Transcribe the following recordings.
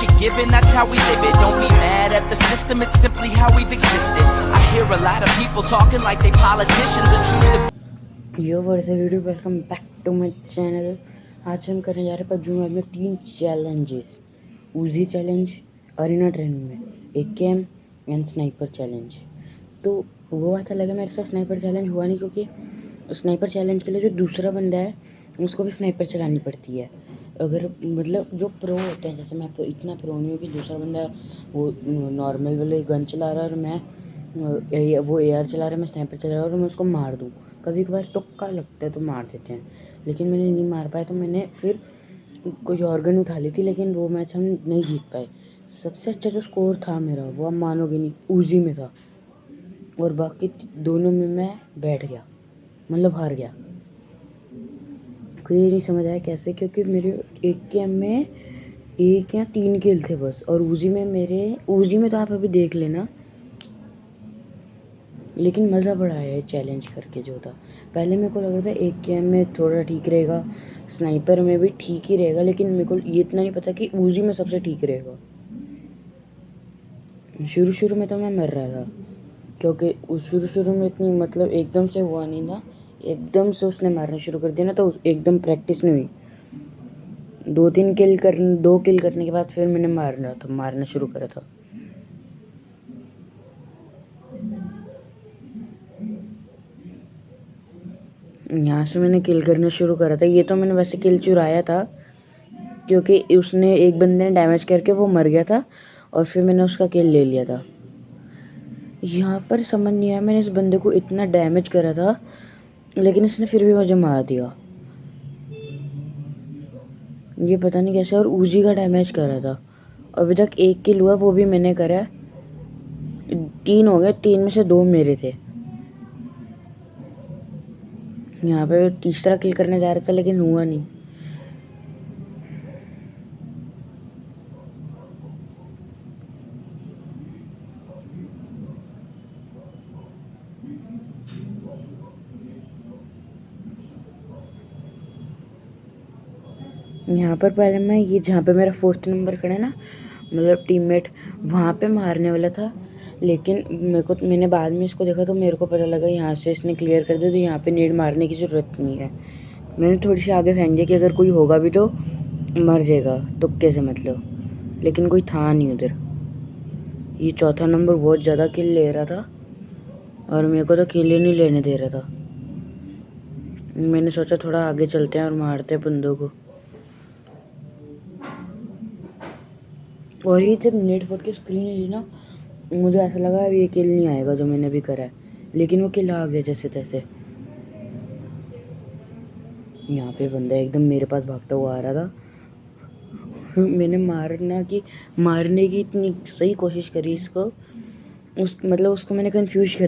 what you're given, that's how we live it. Don't be mad at the system, it's simply how we've existed. I hear a lot of people talking like they politicians and choose to... यो वर्ष video welcome back to my channel. आज हम करने जा रहे हैं PUBG mobile में 3 challenges. उजी challenge, arena training में एक गेम एंड स्नाइपर चैलेंज। तो वो बात अलग है, मेरे साथ स्नाइपर चैलेंज हुआ नहीं क्योंकि स्नाइपर चैलेंज के लिए जो दूसरा बंदा है उसको भी स्नाइपर चलानी पड़ती है। अगर मतलब जो प्रो होते हैं, जैसे मैं तो इतना प्रो नहीं हूँ कि दूसरा बंदा वो नॉर्मल वाले गन चला रहा है और मैं वो एआर चला रहा है, मैं स्नाइपर चला रहा हूँ और मैं उसको मार दूँ। कभी कभार तुक्का लगता है तो मार देते हैं, लेकिन मैंने नहीं मार पाया तो मैंने फिर कोई और गन उठा ली थी, लेकिन वो मैच हम नहीं जीत पाए। सबसे अच्छा जो स्कोर था मेरा वो आप मानोगे नहीं, उजी में था और बाकी दोनों में मैं बैठ गया, मतलब हार गया। कोई नहीं समझ आया कैसे, क्योंकि मेरे एक गेम में 1 या 3 किल थे बस, और उजी में तो आप अभी देख लेना। लेकिन मज़ा बड़ा आया है चैलेंज करके जो था। पहले मेरे को लगा था एक गेम में थोड़ा ठीक रहेगा, स्नाइपर में भी ठीक ही रहेगा, लेकिन मेरे को ये इतना नहीं पता कि उजी में सबसे ठीक रहेगा। शुरू में तो मैं मर रहा था क्योंकि उस शुरू में इतनी मतलब एकदम से हुआ नहीं था। एकदम से उसने मारना शुरू कर दिया ना, तो एकदम प्रैक्टिस नहीं हुई। 2 किल करने के बाद फिर मैंने मारना शुरू करा था। यहाँ से मैंने किल करना शुरू करा था। ये तो मैंने वैसे किल चुराया था क्योंकि उसने एक बंदे ने डैमेज करके वो मर गया था और फिर मैंने उसका किल ले लिया था। यहाँ पर समझ नहीं आया, मैंने इस बंदे को इतना डैमेज करा था लेकिन इसने फिर भी मुझे मार दिया। ये पता नहीं कैसे, और उजी का डैमेज करा था। अभी तक 1 किल हुआ, वो भी मैंने करा। 3 हो गए, 3 में से 2 मेरे थे। यहाँ पे तीसरा किल करने जा रहा था लेकिन हुआ नहीं। यहाँ पर पहले मैं ये जहाँ पे मेरा 4th नंबर खड़ा है ना, मतलब टीममेट, वहाँ पे मारने वाला था, लेकिन मैंने बाद में इसको देखा तो मेरे को पता लगा यहाँ से इसने क्लियर कर दिया, तो यहाँ पे नेड मारने की ज़रूरत नहीं है। मैंने थोड़ी सी आगे फेंक दिया कि अगर कोई होगा भी तो मर जाएगा तुक्के से, मतलब, लेकिन कोई था नहीं उधर। ये चौथा नंबर बहुत ज़्यादा किल ले रहा था और मेरे को तो किल ही नहीं लेने दे रहा था। मैंने सोचा थोड़ा आगे चलते हैं और मारते हैं बंदों को। और ये जब नेट फुट की स्क्रीन है ना, मुझे ऐसा लगा अब ये किल नहीं आएगा जो मैंने अभी करा है, लेकिन वो किल आ गया जैसे तैसे। यहाँ पे बंदा एकदम मेरे पास भागता हुआ आ रहा था। मैंने मारने की इतनी सही कोशिश करी इसको, उसको मैंने कंफ्यूज कर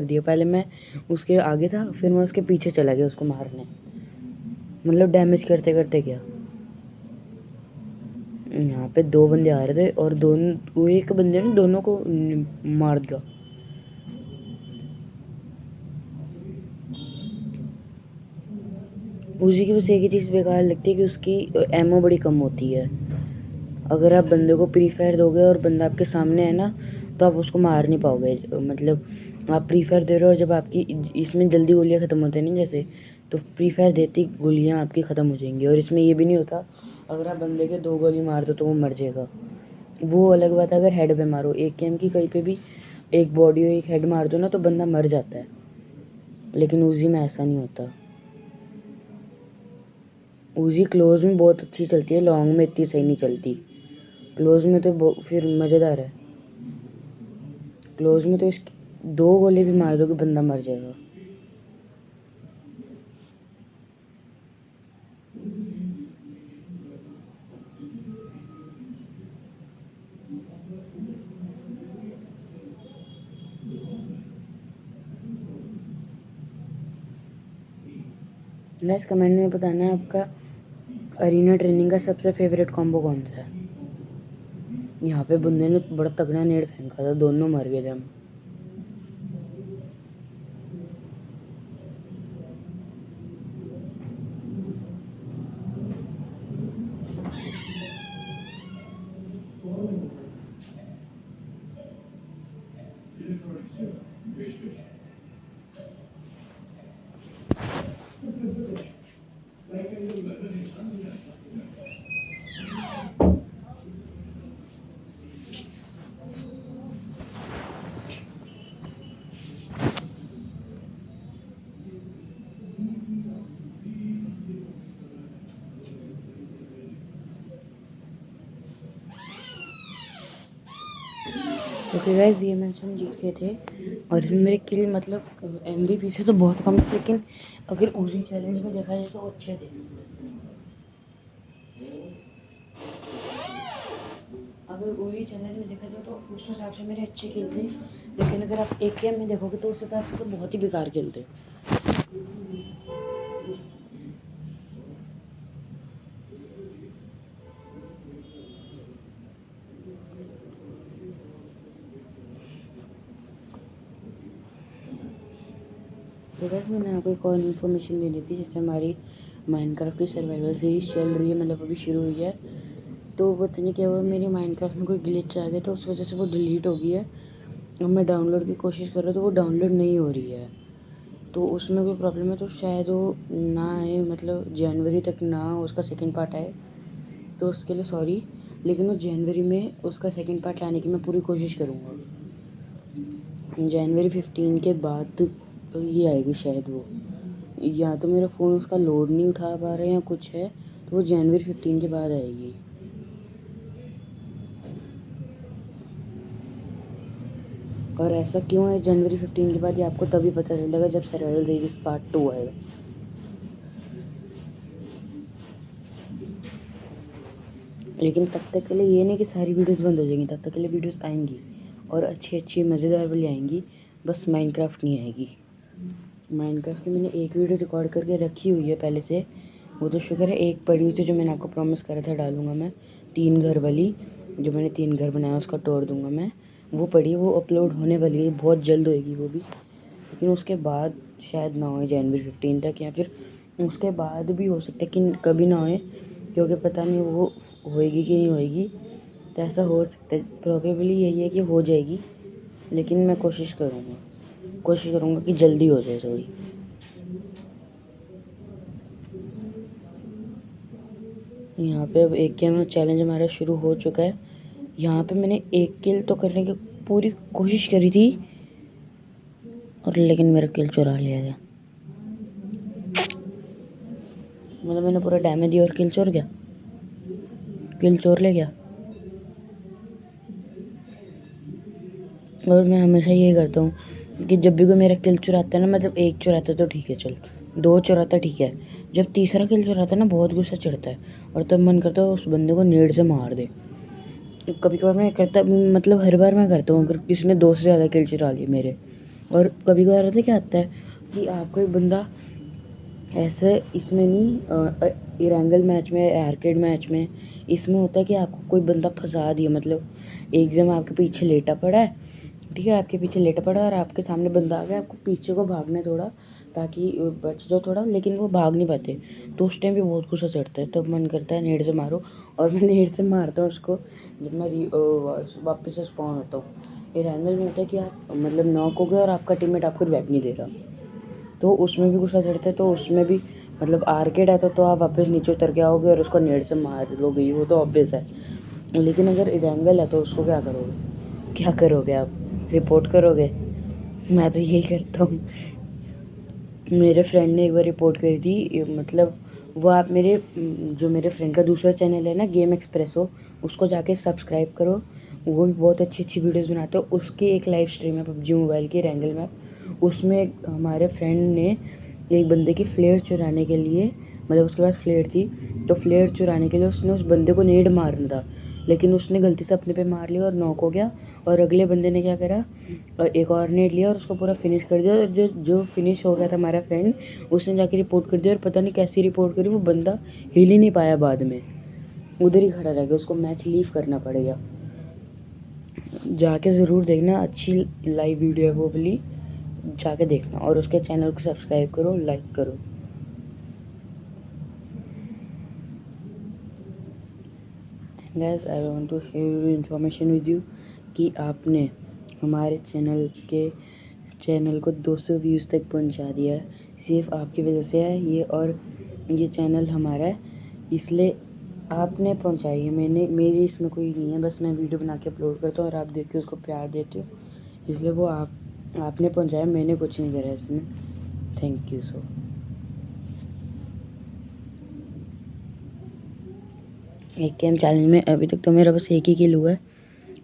दिया। पहले मैं उसके आगे था, फिर मैं उसके पीछे चला गया उसको मारने, मतलब डैमेज करते करते गया। यहाँ पे 2 बंदे आ रहे थे और वो एक बंदे ने दोनों को मार दिया। उसी की बस एक ही चीज़ बेकार लगती है कि उसकी एमओ बड़ी कम होती है। अगर आप बंदे को प्री फायर दोगे और बंदा आपके सामने है ना, तो आप उसको मार नहीं पाओगे। मतलब आप प्री फायर दे रहे हो और जब आपकी इसमें जल्दी गोलियाँ ख़त्म होती हैं नहीं जैसे, तो प्री फायर देती गोलियाँ आपकी ख़त्म हो जाएंगी। और इसमें ये भी नहीं होता, अगर आप बंदे के 2 गोली मार दो तो वो मर जाएगा। वो अलग बात है, अगर हेड पे मारो, एक गेम की कहीं पे भी एक बॉडी और एक हेड मार दो ना तो बंदा मर जाता है, लेकिन उजी में ऐसा नहीं होता। उजी क्लोज में बहुत अच्छी चलती है, लॉन्ग में इतनी सही नहीं चलती। क्लोज में तो फिर मज़ेदार है। क्लोज में तो इसकी 2 गोली भी मार दो कि बंदा मर जाएगा। गाइस कमेंट में बताना आपका अरीना ट्रेनिंग का सबसे फेवरेट कॉम्बो कौन सा है। यहाँ पे बंदे ने बड़ा तगड़ा नेड फेंका था, दोनों मर गए थे हम। ओके गाइस, ये मैच हम जीत गए थे और इसमें मेरे किल मतलब MVP से तो बहुत कम थे, लेकिन अगर उसी चैलेंज में देखा जाए तो अच्छे थे। अगर उसी चैलेंज में देखा जाए तो उस हिसाब से मेरे अच्छे किल थे, लेकिन अगर आप एक गेम में देखोगे तो उस हिसाब से तो बहुत ही बेकार किल थे। तो बस मैंने आपको एक और इन्फॉर्मेशन देनी थी, जैसे हमारी माइनक्राफ्ट की सर्वाइवल सीरीज चल रही है, मतलब अभी शुरू हुई है। तो पता नहीं क्या हुआ, मेरी माइनक्राफ्ट में कोई ग्लिच आ गया तो उस वजह से वो डिलीट हो गई है। अब मैं डाउनलोड की कोशिश कर रहा हूँ तो वो डाउनलोड नहीं हो रही है, तो उसमें कोई प्रॉब्लम है, तो शायद वो ना आए, मतलब जनवरी तक ना उसका सेकंड पार्ट आए, तो उसके लिए सॉरी। लेकिन वो जनवरी में उसका सेकंड पार्ट लाने की मैं पूरी कोशिश करूँगा। जनवरी 15 के बाद ये आएगी शायद वो, या तो मेरा फ़ोन उसका लोड नहीं उठा पा रहा है या कुछ है, तो वो जनवरी 15 के बाद आएगी। और ऐसा क्यों है जनवरी 15 के बाद, ये आपको तभी पता चलेगा जब सर्वाइवल सीरीज पार्ट 2 आएगा। लेकिन तब तक के लिए ये नहीं कि सारी वीडियोस बंद हो जाएंगी, तब तक के लिए वीडियोस आएंगी और अच्छी अच्छी मज़ेदार वाली आएंगी, बस माइनक्राफ्ट नहीं आएगी। माइनक्राफ्ट की मैंने एक वीडियो रिकॉर्ड करके रखी हुई है पहले से, वो तो शुक्र है एक पड़ी हुई थी जो मैंने आपको प्रॉमिस करा था डालूंगा मैं, 3 घर वाली, जो मैंने 3 घर बनाया उसका टूर दूंगा मैं, वो पड़ी, वो अपलोड होने वाली है, बहुत जल्द होएगी वो भी। लेकिन उसके बाद शायद ना हो जनवरी 15 तक, या फिर उसके बाद भी हो सकता है कि कभी ना होए, क्योंकि पता नहीं वो होएगी कि नहीं होएगी। तो ऐसा हो सकता है, प्रोबेबली यही है कि हो जाएगी, लेकिन मैं कोशिश करूँगा कि जल्दी हो जाए थोड़ी। यहाँ पे अब एक गेम चैलेंज हमारा शुरू हो चुका है। यहाँ पे मैंने एक किल तो करने की पूरी कोशिश करी थी, और लेकिन मेरा किल चुरा लिया गया। मतलब मैंने पूरा डैमेज दिया और किल चोर गया, किल चोर ले गया। और मैं हमेशा यही करता हूँ कि जब भी कोई मेरा किल चुराता है ना, मतलब एक चुराता तो ठीक है, चल 2 चुराता ठीक है, जब तीसरा किल चुराता है ना बहुत गुस्सा चढ़ता है, और तब मन करता है उस बंदे को नेड़ से मार दे। कभी कभार मैं करता, मतलब हर बार मैं करता हूँ अगर किसी ने 2 से ज़्यादा किल चुरा लिए मेरे। और कभी कभार ऐसा क्या आता है कि आपको एक बंदा ऐसे, इसमें नहीं इरेंगल मैच में, आर्केड मैच में, इसमें होता है कि आपको कोई बंदा फंसा दिया, मतलब एकदम आपके पीछे लेटा पड़ा है, ठीक है, आपके पीछे लेटा पड़ा है और आपके सामने बंदा आ गया, आपको पीछे को भागना है थोड़ा ताकि बच जाओ थोड़ा, लेकिन वो भाग नहीं पाते, तो उस टाइम भी बहुत गुस्सा चढ़ता है, तब मन करता है नेड़ से मारो। और मैं नेड़ से मारता हूँ उसको जब मैं वापस से स्पॉन होता हूँ। इरेंगल में होता है कि आप मतलब नॉक हो गए और आपका टीममेट आपको रिवाइव नहीं दे रहा, तो उसमें भी गुस्सा चढ़ता है, तो उसमें भी मतलब आर्केड है तो आप वापस नीचे उतर के आओगे और उसको नेड़ से मार दोगे, वो तो ऑब्वियस है। लेकिन अगर इरेंगल है तो उसको क्या करोगे आप, रिपोर्ट करोगे? मैं तो यही करता हूँ। मेरे फ्रेंड ने एक बार रिपोर्ट करी थी, मतलब वो आप मेरे जो मेरे फ्रेंड का दूसरा चैनल है ना, गेम एक्सप्रेसो, उसको जाके सब्सक्राइब करो, वो भी बहुत अच्छी अच्छी वीडियोस बनाते हो। उसकी एक लाइव स्ट्रीम है पबजी मोबाइल की रैंगल में, उसमें हमारे फ्रेंड ने एक बंदे की फ्लेयर चुराने के लिए, मतलब उसके पास फ्लेयर थी, तो फ्लेयर चुराने के लिए उसने उस बंदे को नेड मारना था, लेकिन उसने गलती से अपने पे मार लिया और नॉक हो गया। और अगले बंदे ने क्या करा, एक और नेड लिया और उसको पूरा फिनिश कर दिया, और जो फिनिश हो गया था हमारा फ्रेंड, उसने जाके रिपोर्ट कर दिया, और पता नहीं कैसी रिपोर्ट करी, वो बंदा हिल ही नहीं पाया, बाद में उधर ही खड़ा रह गया, उसको मैच लीव करना पड़ेगा। जाके ज़रूर देखना, अच्छी लाइव वीडियो है वो वाली, जाके देखना और उसके चैनल को सब्सक्राइब करो, लाइक करो। Guys I want to share information with you कि आपने हमारे चैनल को 200 व्यूज़ तक पहुंचा दिया है। सिर्फ आपकी वजह से है ये, और ये चैनल हमारा है इसलिए आपने पहुंचाई है। मेरी इसमें कोई नहीं है, बस मैं वीडियो बना के अपलोड करता हूँ और आप देख के उसको प्यार देते हो, इसलिए वो आपने पहुंचाया, मैंने कुछ नहीं करा इसमें। Thank you so. एक गेम चैलेंज में अभी तक तो मेरा बस एक ही किल हुआ है,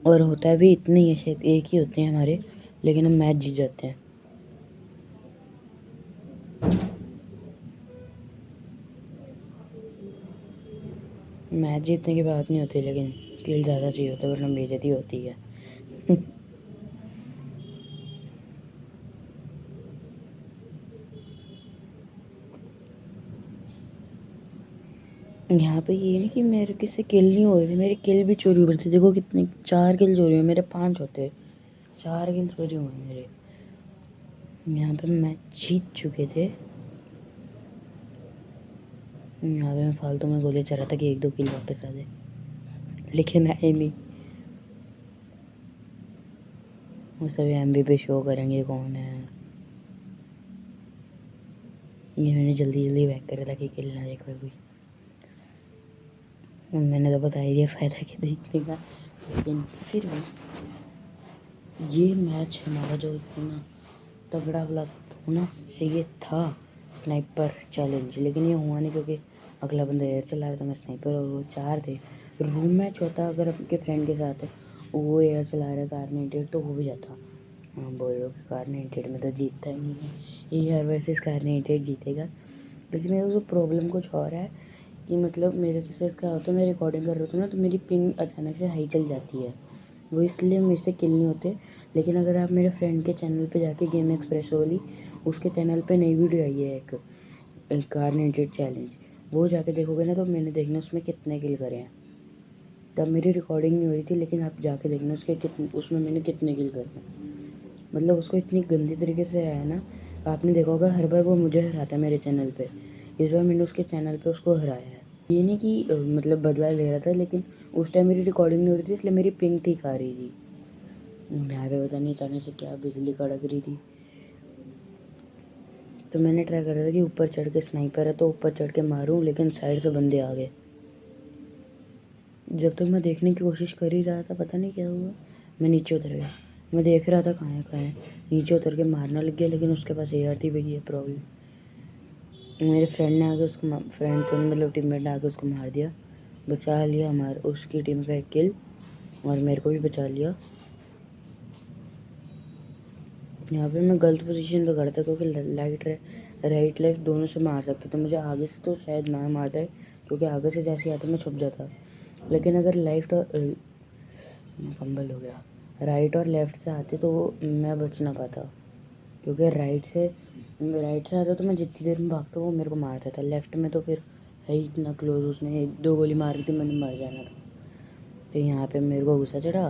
और होता भी इतना ही है, शायद एक ही होते हैं हमारे, लेकिन हम मैच जीत जाते हैं। मैच जीतने की बात नहीं होती, लेकिन किल ज़्यादा चाहिए होता है, वरना बेइज्जती होती है। यहाँ पे ये नहीं कि मेरे किससे किल नहीं हो रहे थे, मेरे किल भी चोरी हुए थे। देखो कितने, 4 किल चोरी हुए, मेरे 5 होते, 4 किल चोरी हुए मेरे। यहाँ पे मैच जीत चुके थे। यहाँ पे मैं फालतू में गोली चल रहा था कि 1-2 किल वापस आ जाए, लेकिन आए नहीं। वो सभी MVP शो करेंगे कौन है। ये मैंने जल्दी जल्दी बैक करा था कि किल ना देखे कोई। मैंने तो बता ही दिया फायदा क्या देखने का, लेकिन फिर भी ये मैच हमारा जो इतना तगड़ा वाला होना चाहिए था, स्नाइपर चैलेंज, लेकिन ये हुआ नहीं क्योंकि अगला बंदा एयर चला रहा था, मैं स्नाइपर, और वो 4 थे। रूम मैच होता अगर आपके फ्रेंड के साथ है, वो एयर चला रहा है कार 98, तो हो भी जाता। हाँ बोलो कि कार 98 में तो जीतता ही नहीं है, एयर वर्सेस कार 98 जीतेगा। लेकिन मेरे को प्रॉब्लम कुछ और है कि मतलब मेरे से क्या होता है, मैं रिकॉर्डिंग कर रहा हूँ ना, तो मेरी पिंग अचानक से हाई चल जाती है, वो इसलिए मेरे से किल नहीं होते। लेकिन अगर आप मेरे फ्रेंड के चैनल पे जाके गेम एक्सप्रेस वाली, उसके चैनल पे नई वीडियो आई है एक कार 98 चैलेंज, वो जाके देखोगे ना, तो मैंने देखना उसमें कितने किल करे हैं। तब मेरी रिकॉर्डिंग नहीं हो रही थी, लेकिन आप जाके देखना उसमें मैंने कितने किल करे हैं। मतलब उसको इतनी गंदी तरीके से आया ना, आपने देखा होगा हर बार वो मुझे हराता है मेरे चैनल पे, इस बार मैंने उसके चैनल पे उसको हराया है। ये नहीं कि मतलब बदला ले रहा था, लेकिन उस टाइम मेरी रिकॉर्डिंग नहीं हो रही थी, इसलिए मेरी पिंग ठीक आ रही थी। यहाँ पे पता नहीं अचानक से क्या बिजली कड़क रही थी, तो मैंने ट्राई करा था कि ऊपर चढ़ के, स्नाइपर है तो ऊपर चढ़ के मारूं, लेकिन साइड से बंदे आ गए। जब तक मैं देखने की कोशिश कर ही रहा था, पता नहीं क्या हुआ, मैं नीचे उतर गया। मैं देख रहा था कहाँ है, नीचे उतर के मारना लग गया, लेकिन उसके पास AR थी, भई ये प्रॉब्लम। मेरे फ्रेंड ने आके उसको, फ्रेंड तो मतलब टीममेट ने आके उसको मार दिया, बचा लिया हमारे उसकी टीम का 1 किल, और मेरे को भी बचा लिया। यहाँ पे मैं गलत पोजीशन पे खड़ा था, क्योंकि राइट लेफ्ट दोनों से मार सकते थे। मुझे आगे से तो शायद ना मारता है, क्योंकि आगे से जैसे ही आता मैं छुप जाता, लेकिन अगर लेफ्ट और कंबल हो गया, राइट और लेफ्ट से आते तो मैं बच ना पाता, क्योंकि राइट से आता तो मैं जितनी देर में भागता वो मेरे को मारता था, लेफ्ट में तो फिर है ही इतना क्लोज, उसने 1-2 गोली मार दी, मैंने मर जाना था। तो यहाँ पे मेरे को गुस्सा चढ़ा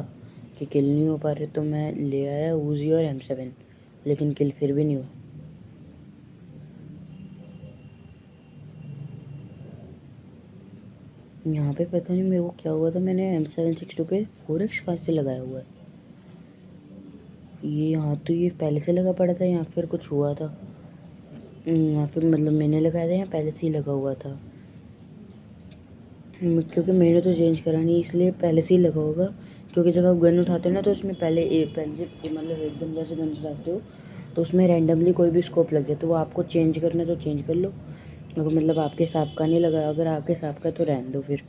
कि किल नहीं हो पा रहे, तो मैं ले आया उजी और M7, लेकिन किल फिर भी नहीं हुआ। यहाँ पे पता नहीं मेरे को क्या हुआ था, मैंने M762 पे 4x कहाँ से लगाया हुआ है। ये यहाँ तो ये पहले से लगा पड़ा था, या फिर कुछ हुआ था यहाँ पे, मतलब मैंने लगाया था या पहले से ही लगा हुआ था। क्योंकि मैंने तो चेंज करा नहीं, इसलिए पहले से ही लगा होगा। क्योंकि जब आप गन उठाते हो ना, तो उसमें पहले मतलब एकदम जैसे गन चलाते हो, तो उसमें रैंडमली कोई भी स्कोप लग गया, तो वो आपको चेंज करना है तो चेंज कर लो। अगर मतलब आपके हिसाब का नहीं लगा, अगर आपके हिसाब का तो रहने दो फिर।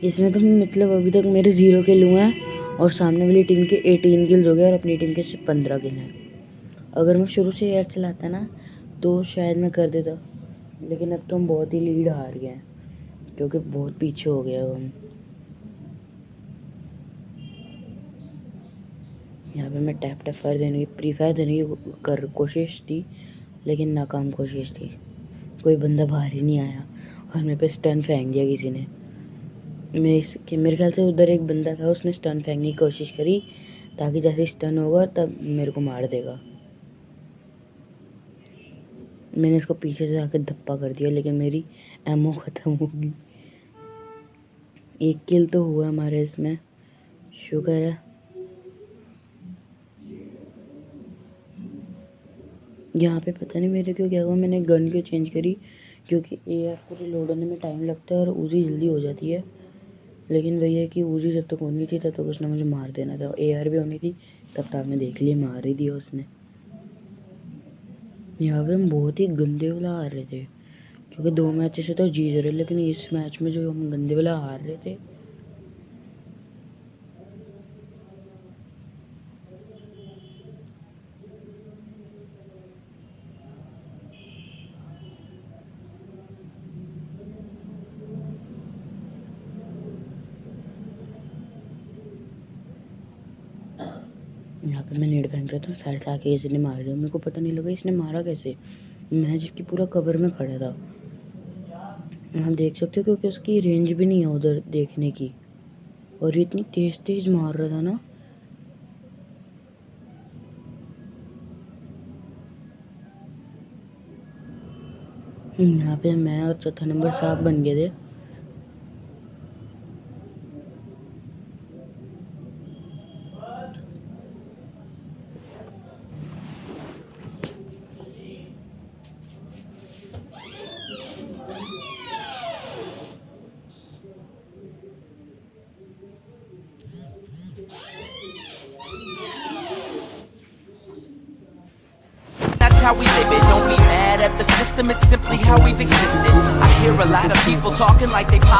इसमें तो मतलब अभी तक मेरे 0 किल हुए हैं, और सामने वाली टीम के 18 किल्स हो गए, और अपनी टीम के सिर्फ 15 किल हैं। अगर मैं शुरू से एयर चलाता ना, तो शायद मैं कर देता, लेकिन अब तो हम बहुत ही लीड हार गए हैं, क्योंकि बहुत पीछे हो गया हम। यहाँ पे मैं टैप फायर देने की, प्री फायर देने की कोशिश थी, लेकिन नाकाम कोशिश थी। कोई बंदा बाहर ही नहीं आया, और मेरे पे स्टन फेंक दिया किसी ने। मेरे ख्याल से उधर एक बंदा था, उसने स्टन फेंकने की कोशिश करी, ताकि जैसे स्टन होगा तब मेरे को मार देगा। मैंने इसको पीछे से आकर धप्पा कर दिया, लेकिन मेरी एमओ ख़त्म होगी। एक किल तो हुआ हमारे इसमें, शुक्र है। यहाँ पे पता नहीं मेरे को क्या हुआ, मैंने गन क्यों चेंज करी, क्योंकि एआर को रिलोड होने में टाइम लगता है और उजी जल्दी हो जाती है। लेकिन वही है कि उजी जब तक होनी थी तब तक उसने मुझे मार देना था, एआर भी होनी थी तब तक आपने देख लिया मार ही दिया उसने। यहाँ पे हम बहुत ही गंदे वाला हार रहे थे, क्योंकि 2 मैच से तो जीत रहे, लेकिन इस मैच में जो हम गंदे वाला हार रहे थे। यहाँ पे मैं नेट फेंक रहा था, साइड से आके इसने मार दिया, मेरे को पता नहीं लगा इसने मारा कैसे, मैं जबकि पूरा कवर में खड़ा था। आप देख सकते हो क्योंकि उसकी रेंज भी नहीं है उधर देखने की, और ये इतनी तेज तेज मार रहा था ना। यहाँ पे मैं और चौथा नंबर साहब बन गए थे। That's how we live it. Don't be mad at the system, it's simply how we've existed. I hear a lot of people talking like they politics.